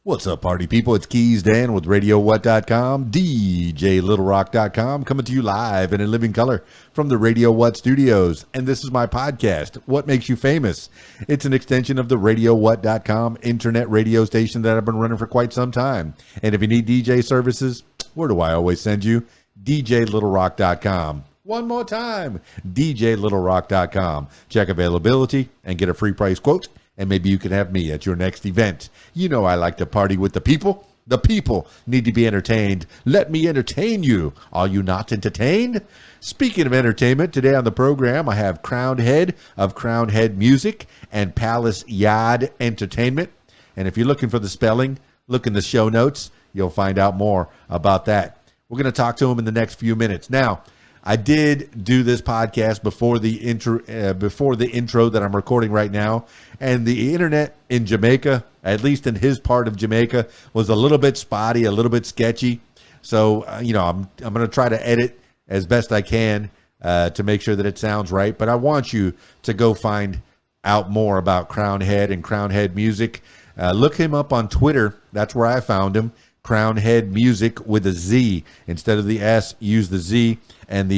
What's up, party people? It's KeysDAN with RadioWhat.com, DJLittleRock.com, coming to you live and in living color from the Radio What studios. And this is my podcast, What Makes You Famous? It's an extension of the RadioWhat.com internet radio station that I've been running for quite some time. And if you need DJ services, where do I always send you? DJLittleRock.com. One more time, DJLittleRock.com. Check availability and get a free price quote. And maybe you can have me at your next event. You know I like to party with the people. The people need to be entertained. Let me entertain you. Are you not entertained? Speaking of entertainment, today on the program, I have Crowned Head of Crowned Head Music and Palace Yaad Entertainment. And if you're looking for the spelling, look in the show notes. You'll find out more about that. We're going to talk to him in the next few minutes. Now, I did do this podcast before the intro that I'm recording right now, and the internet in Jamaica, at least in his part of Jamaica, was a little bit spotty, a little bit sketchy. So, I'm going to try to edit as best I can to make sure that it sounds right. But I want you to go find out more about Crowned Head and Crowned Head Music. Look him up on Twitter. That's where I found him. Crowned Head Music with a Z instead of the S. Use the Z and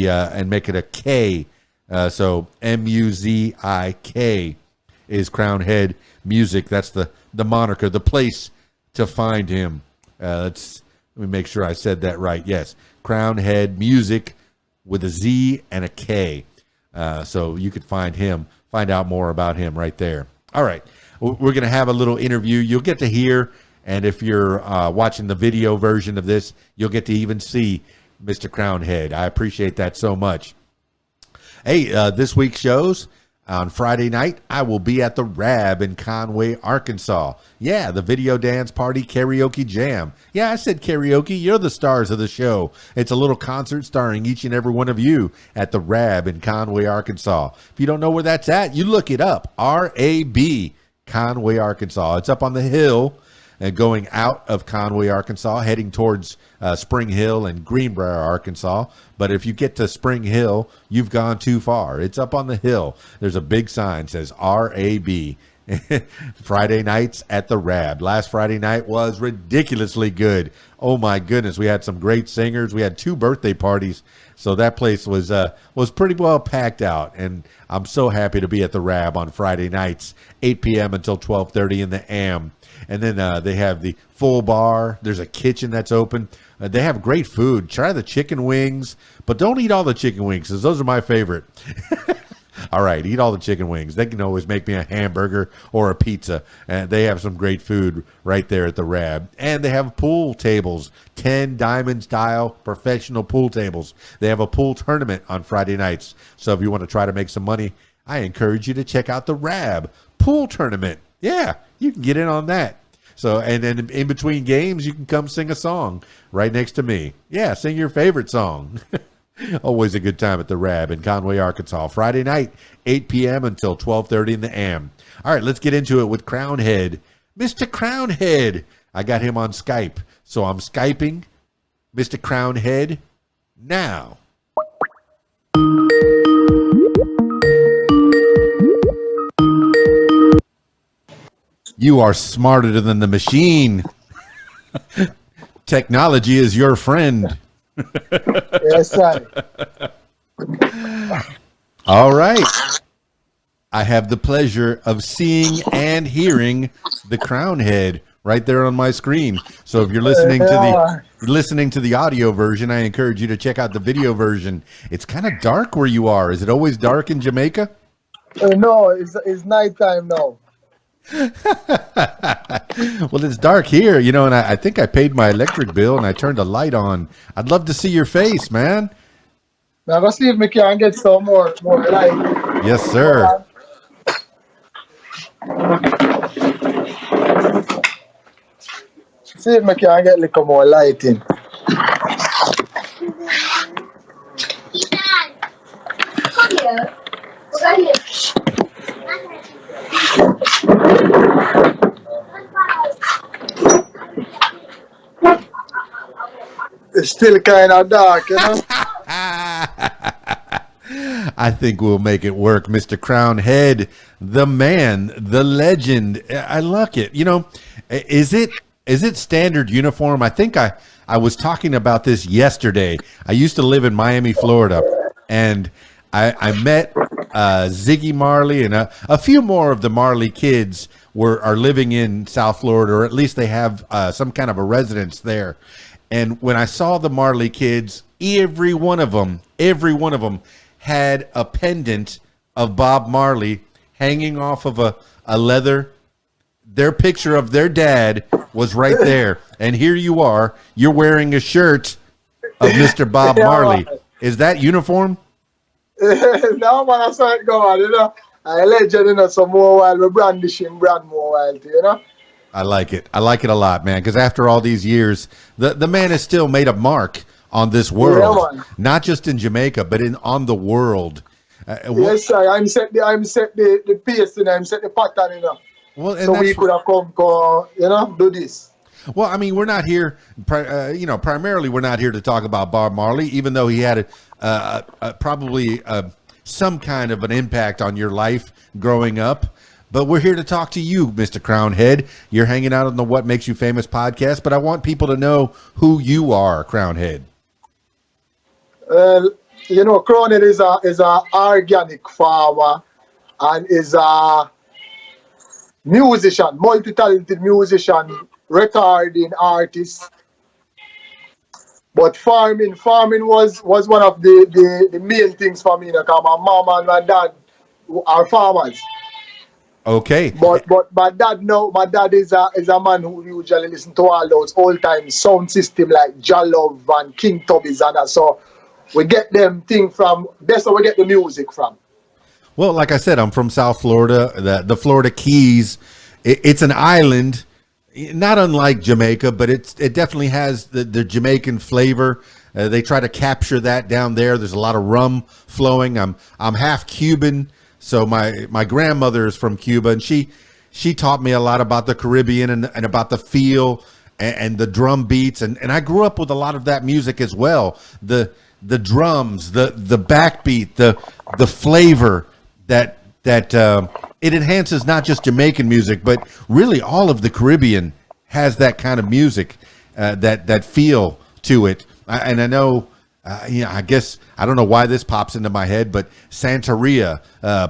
make it a K. So MUZIK is Crowned Head Music. That's the moniker, the place to find him. Let me make sure I said that right. Yes, Crowned Head Music with a Z and a K. So you could find him, find out more about him right there. All right, we're going to have a little interview. You'll get to hear. And if you're watching the video version of this, you'll get to even see Mr. Crowned Head. I appreciate that so much. Hey, this week's shows, on Friday night, I will be at the Rab in Conway, Arkansas. Yeah, the Video Dance Party Karaoke Jam. Yeah, I said karaoke. You're the stars of the show. It's a little concert starring each and every one of you at the Rab in Conway, Arkansas. If you don't know where that's at, you look it up. R-A-B, Conway, Arkansas. It's up on the hill. Going out of Conway, Arkansas, heading towards Spring Hill and Greenbrier, Arkansas. But if you get to Spring Hill, you've gone too far. It's up on the hill. There's a big sign that says RAB. Friday nights at the Rab. Last Friday night was ridiculously good. Oh my goodness, we had some great singers. We had 2 birthday parties, so that place was pretty well packed out. And I'm so happy to be at the Rab on Friday nights, 8 p.m. until 12:30 in the AM. And then they have the full bar. There's a kitchen that's open. They have great food. Try the chicken wings, but don't eat all the chicken wings because those are my favorite. All right, eat all the chicken wings. They can always make me a hamburger or a pizza. And they have some great food right there at the Rab. And they have pool tables, 10 diamond style professional pool tables. They have a pool tournament on Friday nights. So if you want to try to make some money, I encourage you to check out the Rab pool tournament. Yeah, you can get in on that. So, and then in between games, you can come sing a song right next to me. Yeah, sing your favorite song. Always a good time at the Rab in Conway, Arkansas. Friday night, 8 p.m. until 12:30 in the AM. All right, let's get into it with Crowned Head. Mr. Crowned Head. I got him on Skype, so I'm Skyping Mr. Crowned Head now. You are smarter than the machine. Technology is your friend. Yes, sir. All right. I have the pleasure of seeing and hearing the Crowned Head right there on my screen. So if you're listening to the audio version, I encourage you to check out the video version. It's kind of dark where you are. Is it always dark in Jamaica? No, it's nighttime now. Well, it's dark here, and I think I paid my electric bill and I turned the light on. I'd love to see your face, man. Now let's see if we can get some more light. Yes, sir. See if we can get a little more light in. Come here. Right here. It's still kind of dark, I think we'll make it work, Mr. Crowned Head, the man, the legend. I like it. Is it Is it standard uniform? I think I was talking about this yesterday. I used to live in Miami, Florida, and I met Ziggy Marley and a few more of the Marley kids are living in South Florida, or at least they have some kind of a residence there. And when I saw the Marley kids, every one of them had a pendant of Bob Marley hanging off of a leather. Their picture of their dad was right there. And here you are, you're wearing a shirt of Mr. Bob Marley. Is that uniform? No, man, I saw it go on, you know. I legend, you know, some more while we brandishing brand more while, you know. I like it. I like it a lot, man, because after all these years, the man has still made a mark on this world, not just in Jamaica, but on the world. Yes, sir. I'm set the pace, you know, I'm set the pattern, you know. Well, and so we could have come, you know, do this. Well, I mean, we're not here, primarily we're not here to talk about Bob Marley, even though he had probably some kind of an impact on your life growing up. But we're here to talk to you, Mr. Crownhead. You're hanging out on the What Makes You Famous podcast, but I want people to know who you are, Crownhead. You know, Crownhead is a organic farmer and is a musician, multi-talented musician, recording artist. But farming was one of the main things for me, you know, because my mom and my dad are farmers. Okay. But my dad is a man who usually listen to all those old time sound system like Jalove and King Tubby's and that. So we get them thing from, that's where we get the music from. Well, like I said, I'm from South Florida, the Florida Keys. It's an island, not unlike Jamaica, but it definitely has the Jamaican flavor. They try to capture that down there. There's a lot of rum flowing. I'm half Cuban, so my grandmother is from Cuba, and she taught me a lot about the Caribbean and about the feel and the drum beats, and I grew up with a lot of that music as well. The drums, the backbeat, the flavor that it enhances not just Jamaican music, but really all of the Caribbean has that kind of music, that feel to it. And I know, I guess I don't know why this pops into my head, but Santeria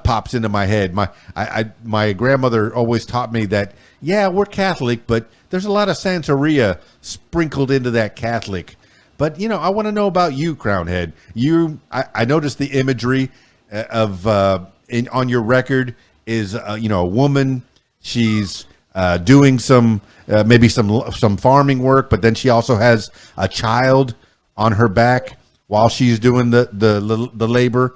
pops into my head. My grandmother always taught me that, yeah, we're Catholic, but there's a lot of Santeria sprinkled into that Catholic. But, you know, I want to know about you, Crownhead. I noticed the imagery of on your record is, a woman. She's doing some maybe some farming work, but then she also has a child on her back while she's doing the labor.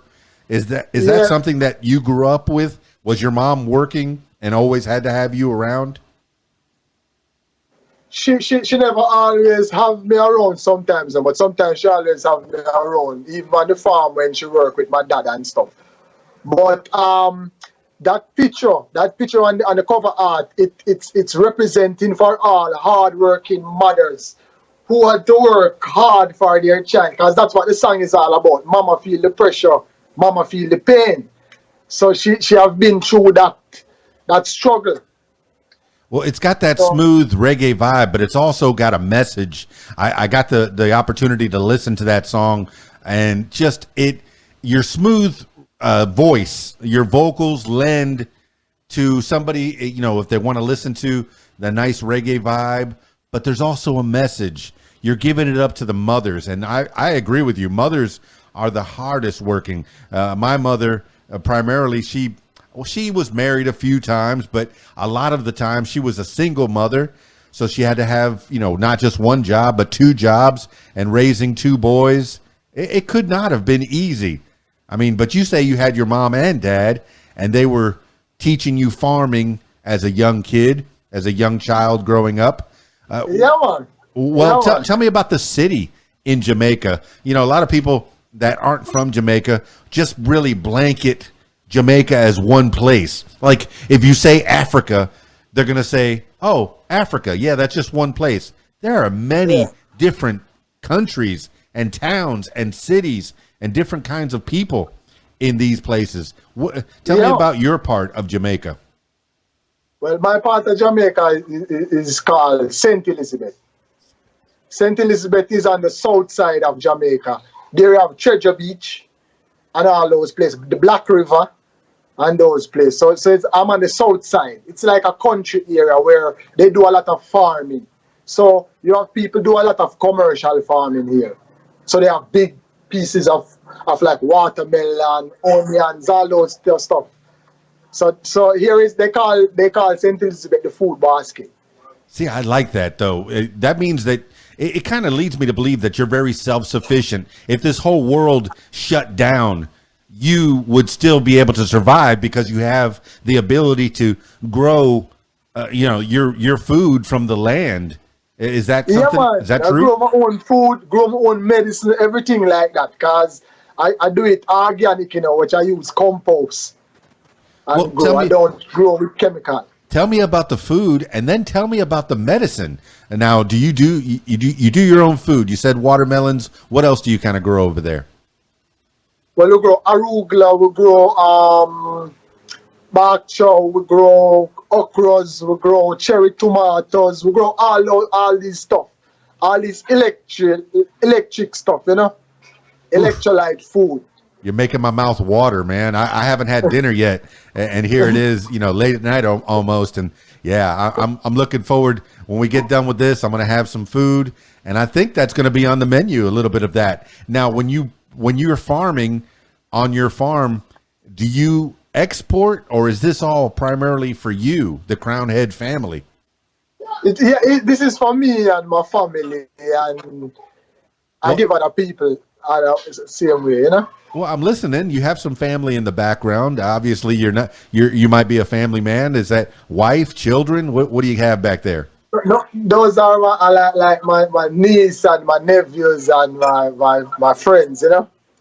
Is that something that you grew up with? Was your mom working and always had to have you around? She never always have me around sometimes, but sometimes she always have me around, even on the farm when she work with my dad and stuff. But that picture on the cover art, it's representing for all hard-working mothers who had to work hard for their child, because that's what the song is all about. Mama feel the pressure, mama feel the pain. So she have been through that struggle. Well, it's got that smooth reggae vibe, but it's also got a message. I got the opportunity to listen to that song, and just your smooth voice, your vocals lend to somebody, if they want to listen to the nice reggae vibe, but there's also a message. You're giving it up to the mothers, and I agree with you. Mothers are the hardest working. My mother, primarily, she was married a few times, but a lot of the time she was a single mother. So she had to have, not just one job, but two jobs, and raising two boys. It could not have been easy. I mean, but you say you had your mom and dad, and they were teaching you farming as a young kid, as a young child growing up. Yeah, man. Well, tell me about the city in Jamaica. A lot of people that aren't from Jamaica just really blanket Jamaica as one place. Like if you say Africa, they're going to say, oh, Africa. Yeah, that's just one place. There are many different countries and towns and cities and different kinds of people in these places. Tell me about your part of Jamaica. Well, my part of Jamaica is called St. Elizabeth. St. Elizabeth is on the south side of Jamaica. There you have Treasure Beach and all those places, the Black River and those places. So I'm on the south side. It's like a country area where they do a lot of farming. So you have people do a lot of commercial farming here. So they have big pieces of like watermelon, onions, all those stuff. So here is they call St. Elizabeth the food basket. See, I like that though. That means that it kind of leads me to believe that you're very self-sufficient. If this whole world shut down, you would still be able to survive because you have the ability to grow, your food from the land. Is that something? Yeah, man. Is that I true? grow my own food, grow my own medicine, everything like that. Cause I do it organic, which I use compost and grow. I don't grow with chemical. Tell me about the food, and then tell me about the medicine. And now, do you do your own food? You said watermelons. What else do you kind of grow over there? Well, we grow arugula, we grow bok chow, we grow okras, we grow cherry tomatoes, we grow all these stuff, all this electric stuff, electrolyte food. You're making my mouth water, man. I haven't had dinner yet, and here it is, late at night almost. And yeah, I'm looking forward when we get done with this. I'm going to have some food, and I think that's going to be on the menu. A little bit of that. Now, when you're farming on your farm, do you export, or is this all primarily for you, the Crown Head family? This is for me and my family, and I give other people the same way, Well, I'm listening. You have some family in the background. Obviously, you might be a family man. Is that wife, children? What do you have back there? No, those are my niece and my nephews and my friends,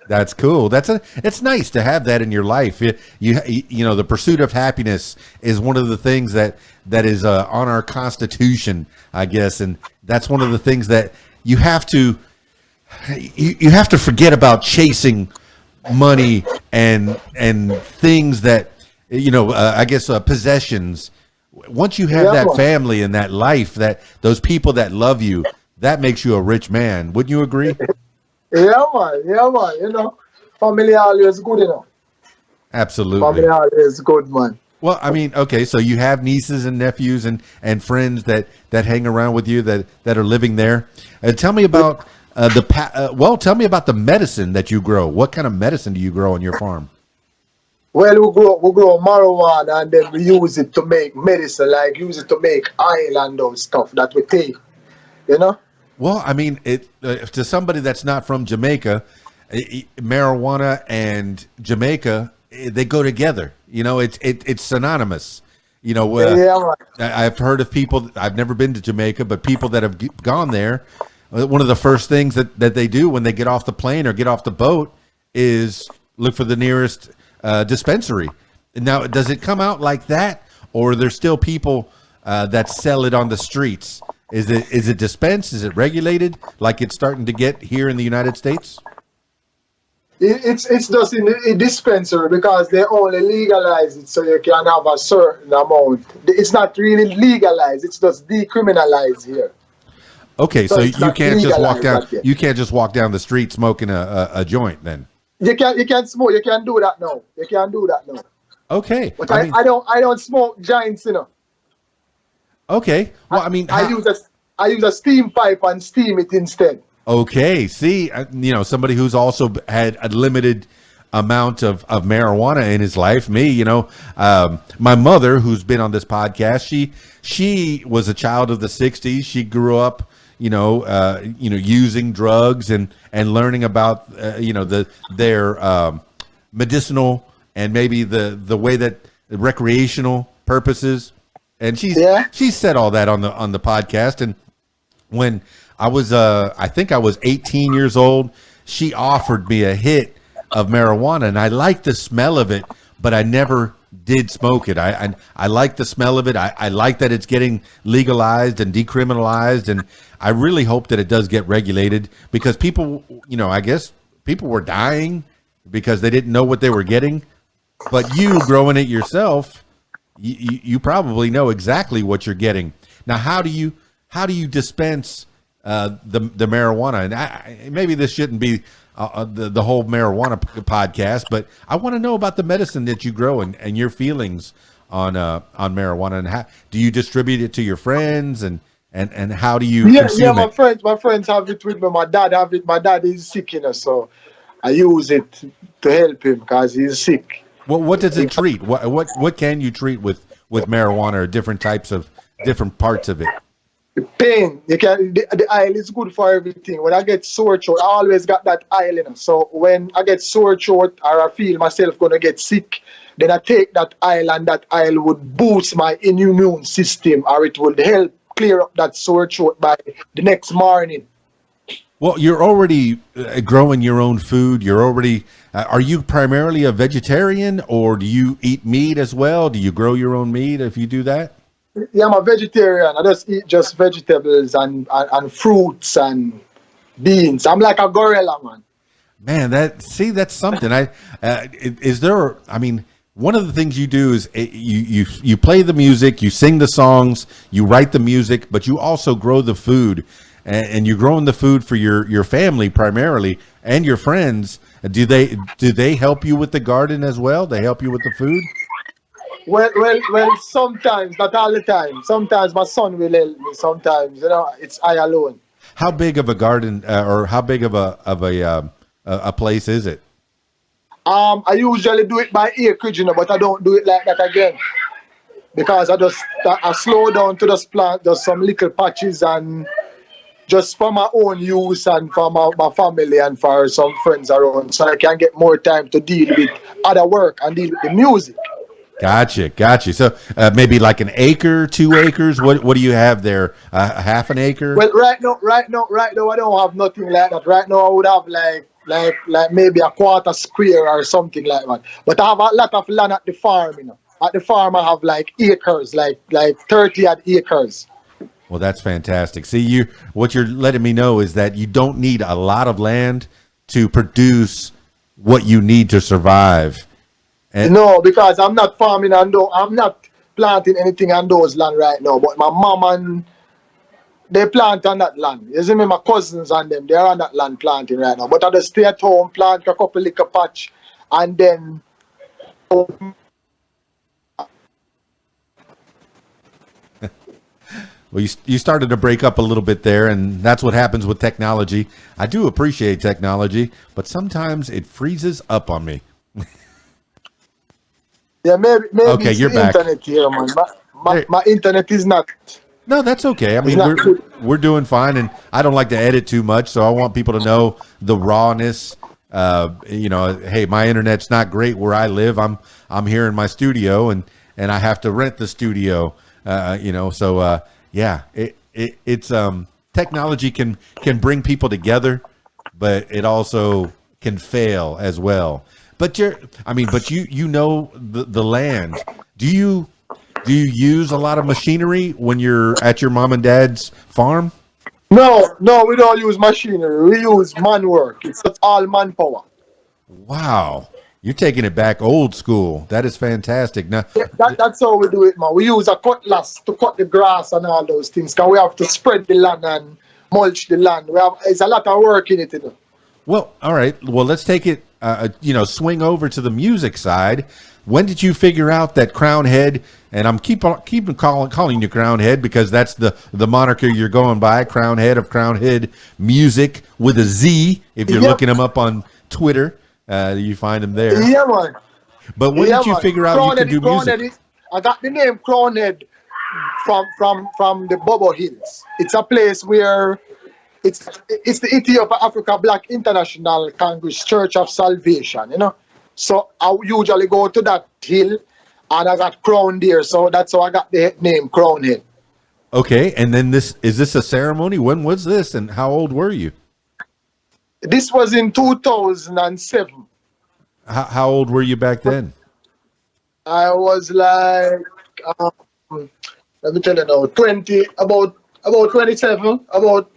That's cool. It's nice to have that in your life. The pursuit of happiness is one of the things that is on our Constitution, I guess, and that's one of the things that you have to forget about chasing money and things that possessions. Once you have that family and that life, that those people that love you, that makes you a rich man. Wouldn't you agree? Yeah, man. Family always good, Absolutely. Family always good, man. Well, I mean, okay, so you have nieces and nephews and friends that hang around with you that are living there. Tell me about tell me about the medicine that you grow. What kind of medicine do you grow on your farm? Well, we grow marijuana, and then we use it to make medicine, like use it to make oil and those stuff that we take, Well, I mean, to somebody that's not from Jamaica, marijuana and Jamaica, they go together. It's synonymous. I've heard of people. I've never been to Jamaica, but people that have gone there, one of the first things that they do when they get off the plane or get off the boat is look for the nearest dispensary. Now, does it come out like that, or are there still people that sell it on the streets? Is it dispensed? Is it regulated like it's starting to get here in the United States? It's just in a dispensary because they only legalize it so you can have a certain amount. It's not really legalized. It's just decriminalized here. Okay, so you can't just walk down. You can't just walk down the street smoking a joint. Then you can't smoke. You can't do that now. You can't do that now. Okay, but I don't smoke joints, Okay, well, I mean, I use a steam pipe and steam it instead. Okay, see, somebody who's also had a limited amount of marijuana in his life. Me, my mother, who's been on this podcast, she was a child of the '60s. She grew up, using drugs and learning about, their medicinal and maybe the way that recreational purposes. And she said all that on the podcast. And when I was I think I was 18 years old, she offered me a hit of marijuana, and I liked the smell of it, but I never did smoke it. I like the smell of it. I like that it's getting legalized and decriminalized, and I really hope that it does get regulated because people, I guess people were dying because they didn't know what they were getting. But you growing it yourself, you probably know exactly what you're getting. Now, how do you dispense the marijuana? And maybe this shouldn't be the whole marijuana podcast, but I want to know about the medicine that you grow and your feelings on marijuana, and how do you distribute it to your friends, and how do you consume my it? friends have it with me. My dad have it. My dad is sick, so I use it to help him because he's sick. Well, what does it treat? What can you treat with marijuana, or different parts of it? Pain. The oil is good for everything. When I get sore throat, I always got that oil in it. So when I get sore throat or I feel myself gonna get sick, then I take that oil, and that oil would boost my immune system, or it would help clear up that sore throat by the next morning. Well, you're already growing your own food. You're already. Are you primarily a vegetarian, or do you eat meat as well? Do you grow your own meat if you do that? Yeah, I'm a vegetarian. I just eat just vegetables and fruits and beans. I'm like a gorilla, man. Man, that's something. Is there? I mean, one of the things you do is you play the music, you sing the songs, you write the music, but you also grow the food, and you're growing the food for your family primarily and your friends. Do they help you with the garden as well? They help you with the food? Well. Sometimes, not all the time. Sometimes my son will help me. Sometimes, it's I alone. How big of a garden, or how big of a place is it? I usually do it by acreage, but I don't do it like that again, because I slow down to just plant just some little patches, and just for my own use and for my family and for some friends around, so I can get more time to deal with other work and deal with the music. Gotcha. So maybe like an acre, 2 acres. What do you have there? Half an acre? Well, right now, I don't have nothing like that. Right now, I would have like maybe a quarter square or something like that. But I have a lot of land at the farm. At the farm, I have like acres, like 30 odd acres. Well, that's fantastic. See, what you're letting me know is that you don't need a lot of land to produce what you need to survive. No, because I'm not farming and I'm not planting anything on those land right now. But my mom and they plant on that land. You see me, my cousins and them, they're on that land planting right now. But I just stay at home, plant a couple little patch, and then. Well, you started to break up a little bit there, and that's what happens with technology. I do appreciate technology, but sometimes it freezes up on me. Yeah, maybe okay, it's you're the back. internet here, man. My internet is not. No, that's okay. I mean, we're doing fine, and I don't like to edit too much, so I want people to know the rawness. Hey, my internet's not great where I live. I'm here in my studio, and I have to rent the studio. It's technology can bring people together, but it also can fail as well. But you know the land. Do you use a lot of machinery when you're at your mom and dad's farm? No, we don't use machinery. We use man work. It's all manpower. Wow. You're taking it back old school. That is fantastic. Now, that's how we do it, man. We use a cutlass to cut the grass and all those things, because we have to spread the land and mulch the land. It's a lot of work in it. Well, all right. Well, let's take it, swing over to the music side. When did you figure out that Crown Head, and I'm keeping calling you Crown Head because that's the moniker you're going by, Crown Head of Crown Head Music with a Z. If you're looking them up on Twitter, you find them there. Yeah, man. But when did you figure out you could do music? I got the name Crown Head from the Bobo Hills. It's a place where it's the Ethiopia Africa Black International Congress Church of Salvation, So I usually go to that hill, and I got crown there, so that's how I got the name Crown Head. Okay, and then is this a ceremony? When was this, and how old were you? This was in 2007. How old were you back then? I was like, let me tell you now, about 27, about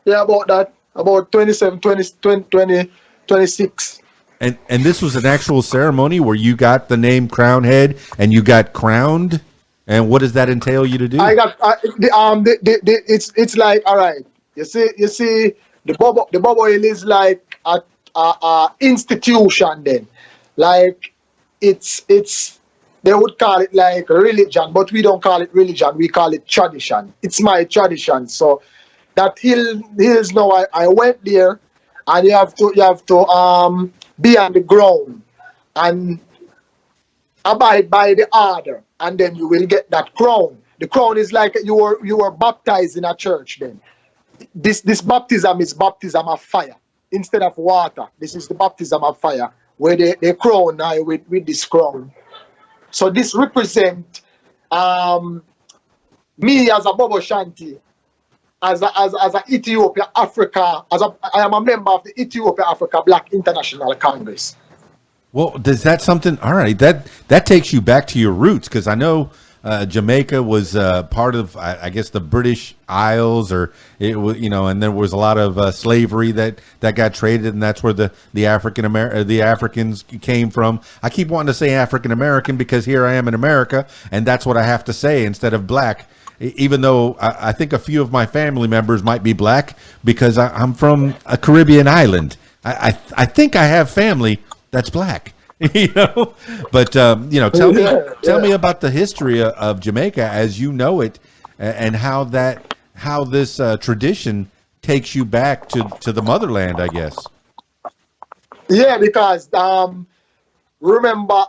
that, about 27, 20, 26. And this was an actual ceremony where you got the name Crown Head and you got crowned. And what does that entail you to do? It's like, all right. You see the bubble is like a institution then. Like it's they would call it like religion, but we don't call it religion, we call it tradition. It's my tradition. So that hills now I went there, and you have to be on the ground and abide by the order, and then you will get that crown. The crown is like you were baptized in a church then. This baptism is baptism of fire instead of water. This is the baptism of fire where they crown I with this crown. So this represent me as a Bobo Shanti, as a Ethiopia Africa, I am a member of the Ethiopia Africa Black International Congress. Well, does that something? All right, that takes you back to your roots, because I know Jamaica was part of, I guess, the British Isles, or it was, and there was a lot of slavery that got traded, and that's where the Africans came from. I keep wanting to say African American because here I am in America, and that's what I have to say instead of black. Even though I think a few of my family members might be black because I'm from a Caribbean island. I think I have family that's black, But tell me about the history of Jamaica as you know it, and how this tradition takes you back to the motherland, I guess. Yeah, because remember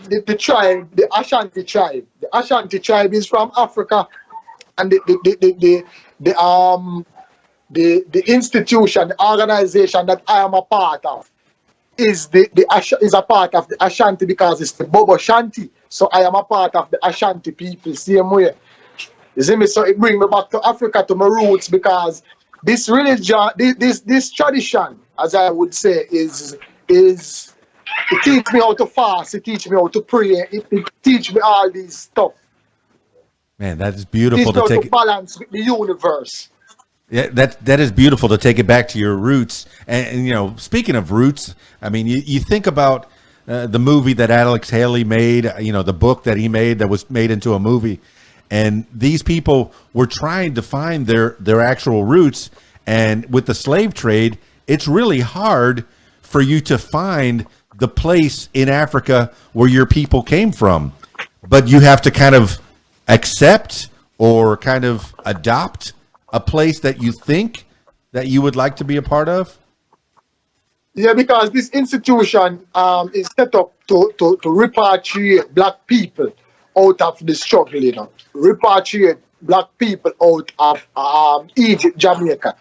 the tribe, the Ashanti tribe. The Ashanti tribe is from Africa, and the institution, the organization that I am a part of is is a part of the Ashanti, because it's the Bobo Shanti. So I am a part of the Ashanti people, same way. You see me? So it brings me back to Africa, to my roots, because this religion, this tradition, as I would say, is it teach me how to fast, it teach me how to pray, it teach me all these stuff. Man, that's beautiful to take balance with the universe. Yeah, that is beautiful to take it back to your roots. And speaking of roots, I mean, you think about the movie that Alex Haley made, the book that he made that was made into a movie. And these people were trying to find their actual roots. And with the slave trade, it's really hard for you to find the place in Africa where your people came from. But you have to kind of accept or kind of adopt a place that you think that you would like to be a part of? Yeah, because this institution is set up to repatriate black people out of the struggle, repatriate black people out of Egypt, Jamaica.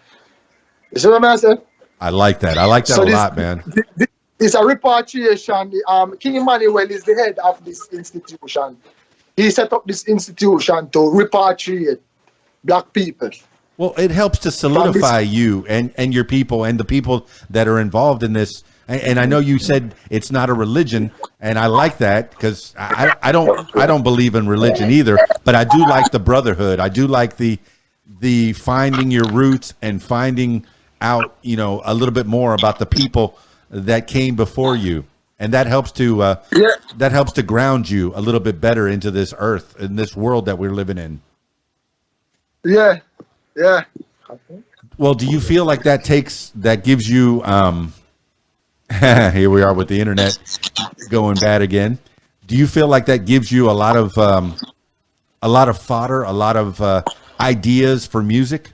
You see what I'm saying? I like that. I like that a lot, man. It's a repatriation. King Emmanuel is the head of this institution. He set up this institution to repatriate black people. Well, it helps to solidify you and your people and the people that are involved in this. And I know you said it's not a religion, and I like that, because I don't believe in religion either, but I do like the brotherhood. I do like the finding your roots and finding out, a little bit more about the people that came before you. And that helps to ground you a little bit better into this earth, in this world that we're living in. Yeah. Yeah. Well, do you feel like that gives you here we are with the internet going bad again. Do you feel like that gives you a lot of fodder, a lot of ideas for music?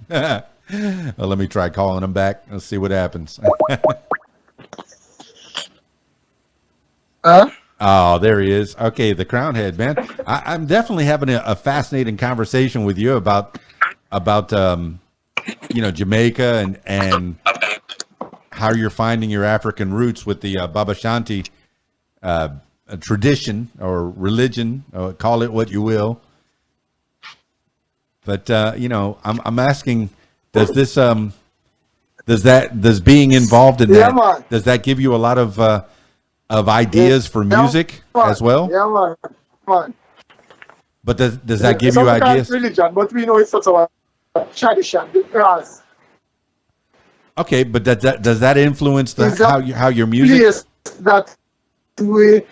Well, let me try calling him back. Let's see what happens. Oh, there he is. Okay, the Crown Head, man. I'm definitely having a fascinating conversation with you about Jamaica and how you're finding your African roots with the Baba Shanti tradition or religion, or call it what you will. But I'm asking, does being involved in that, does that give you a lot of ideas for music as well? Yeah, man. But does that give you ideas? Religion, but we know it's sort of a tradition, because Okay, but does that influence It's a how your music? place that we.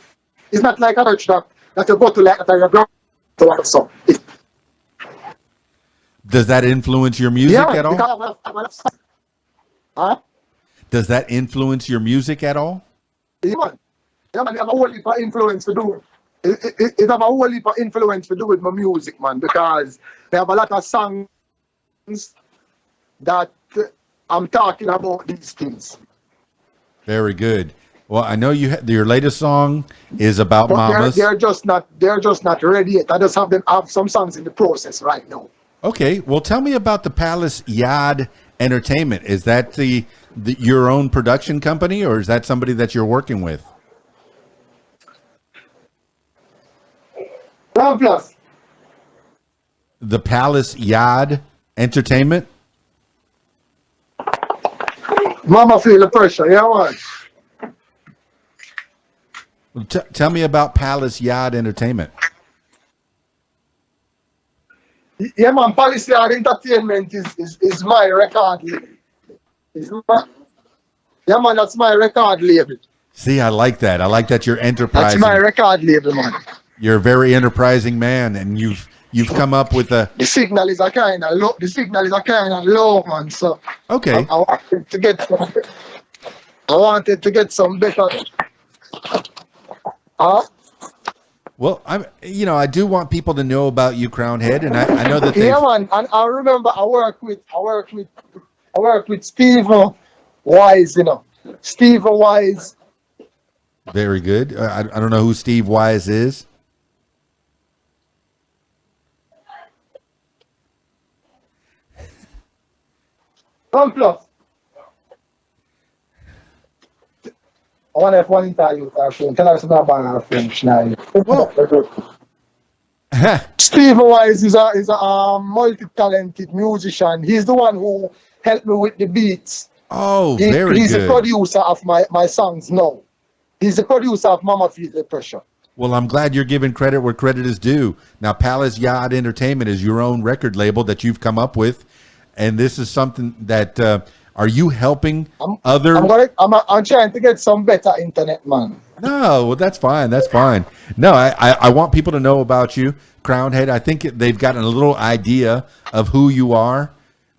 It's not like a church that you go to like that you go to or so. Does that influence your music Yeah, at all? because huh? Does that influence your music at all? Yeah, man. Yeah, man, it have a whole heap of influence to do. It have a whole heap of influence to do with my music, man, because they have a lot of songs that I'm talking about these things. Very good. Well, I know your latest song is about But mamas. they're just not ready yet. I just have some songs in the process right now. Okay, well, tell me about the Palace Yaad Entertainment. Is that your own production company, or is that somebody that you're working with? One plus. The Palace Yaad Entertainment. Mama feel the pressure, yeah, man. Tell me about Palace Yaad Entertainment. Yeah, man, Palace Yard Entertainment is my record label. Yeah, man, that's my record label. See, I like that. I like that you're That's enterprising. my record label, man. You're a very enterprising man, and you've come up with a. The signal is a kind of low. The signal is a kind of low, man. So Okay. I wanted to get some. I wanted to get some better. Huh? Well, I do want people to know about you, Crown Head, and I know that they. Yeah, man. And I remember I work with Steve Wise. You know, Steve Wise. Very good. I don't know who Steve Wise is. One plus. I want to have one interview with our friend. Tell us about our friend Schneider. Steve Wise is a multi-talented musician. He's the one who helped me with the beats. Oh, very He's good. the producer of my songs now. He's the producer of Mama Feel the Pressure. Well, I'm glad you're giving credit where credit is due. Now, Palace Yaad Entertainment is your own record label that you've come up with, and this is something that are you helping other? I'm trying to get some better internet, man. No, well, that's fine. That's fine. No, I want people to know about you, Crown Head. I think they've gotten a little idea of who you are,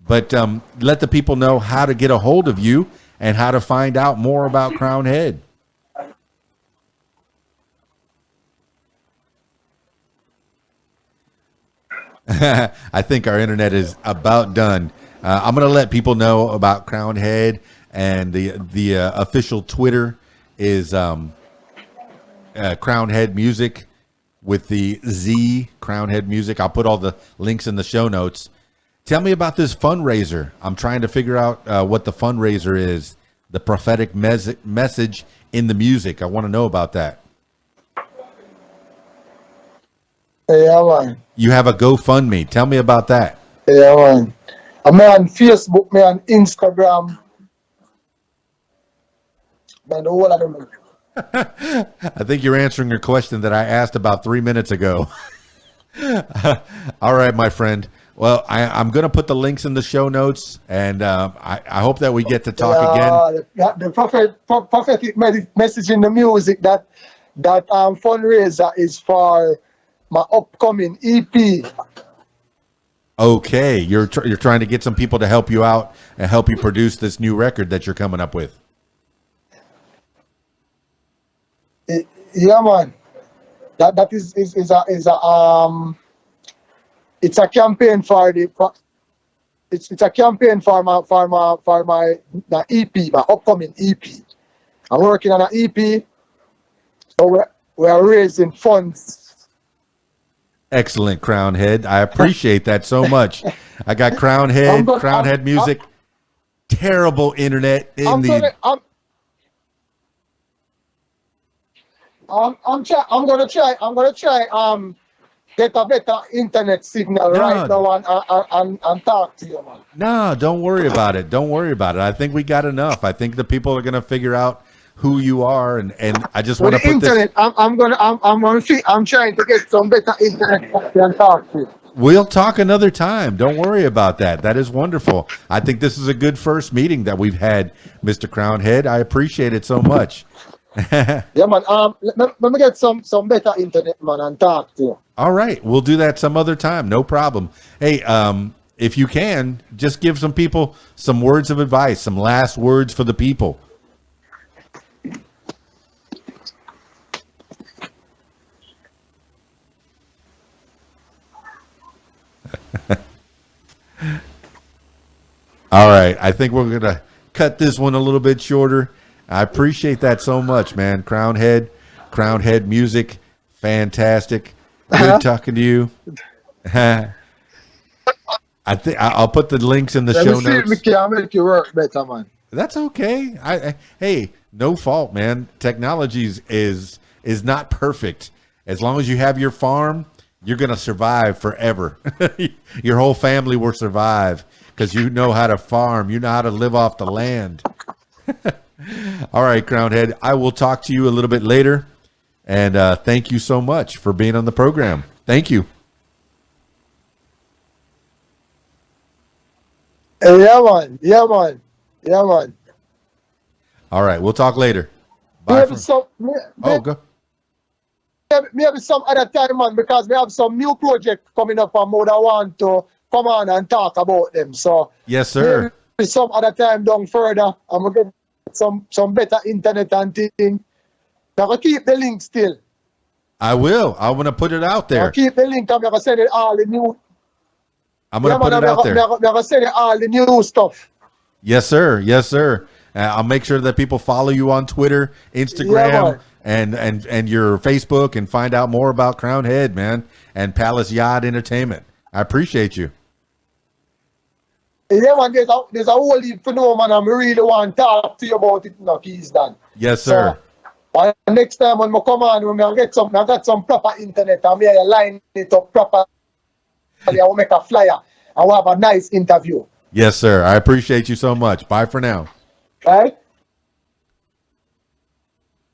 but let the people know how to get a hold of you and how to find out more about Crown Head. I think our internet is about done. I'm going to let people know about Crown Head, and the official Twitter is Crown Head Music with the Z, Crown Head Music. I'll put all the links in the show notes. Tell me about this fundraiser. I'm trying to figure out what the fundraiser is, the prophetic message in the music. I want to know about that. Yeah, man. You have a GoFundMe. Tell me about that. Yeah, man. I'm on Facebook, me on Instagram. Man, the whole of them. I think you're answering your question that I asked about 3 minutes ago. All right, my friend. Well, I'm going to put the links in the show notes, and I hope that we get to talk again. The prophetic message in the music, that fundraiser is for my upcoming EP. Okay, you're trying to get some people to help you out and help you produce this new record that you're coming up with. Yeah, man. That is it's a campaign for it's a campaign for my EP, my upcoming EP. I'm working on an EP, so we're raising funds. Excellent, Crown Head. I appreciate that so much. I got Crown Head, Crown Head Music. Terrible internet in I'm gonna try get a better internet signal right now and talk to you, man. No, don't worry about it. Don't worry about it. I think we got enough. I think the people are going to figure out who you are, and I just want to put internet, this. I'm trying to get some better internet and talk to you. We'll talk another time. Don't worry about that. That is wonderful. I think this is a good first meeting that we've had, Mr. Crownhead. I appreciate it so much. Yeah, man. Let me get some better internet, man, and talk to you. All right. We'll do that some other time. No problem. Hey, if you can, just give some people some words of advice, some last words for the people. All right. I think we're going to cut this one a little bit shorter. I appreciate that so much, man. Crownhead music, fantastic. Good talking to you. I think I'll put the links in the show notes. Me can make you work better, man. That's okay. Hey, no fault, man. Technology is not perfect. As long as you have your farm, you're going to survive forever. Your whole family will survive because you know how to farm. You know how to live off the land. All right, Crownhead. I will talk to you a little bit later. And thank you so much for being on the program. Thank you. Yeah, man. Yeah, man. Yeah, man. All right, we'll talk later. Bye. Go. Maybe some other time, man, because we have some new project coming up and I want to come on and talk about them. So yes, sir. Maybe some other time down further, I'm gonna get some better internet and thing. I'm gonna keep the link still. I will. I want to put it out there. I'll keep the link. I'm gonna send it all the new. I'm gonna put it out there. I'm gonna send it all the new stuff. Yes, sir. Yes, sir. I'll make sure that people follow you on Twitter, Instagram, and your Facebook, and find out more about Crownhead, man, and Palace Yaad Entertainment. I appreciate you. Yeah, man. There's a whole heap to know, man. I really want to talk to you about it now, KeysDAN. Yes, sir. So, next time when I come on, I got some proper internet. I'm here line it up properly. I will make a flyer. I will have a nice interview. Yes, sir. I appreciate you so much. Bye for now. Right?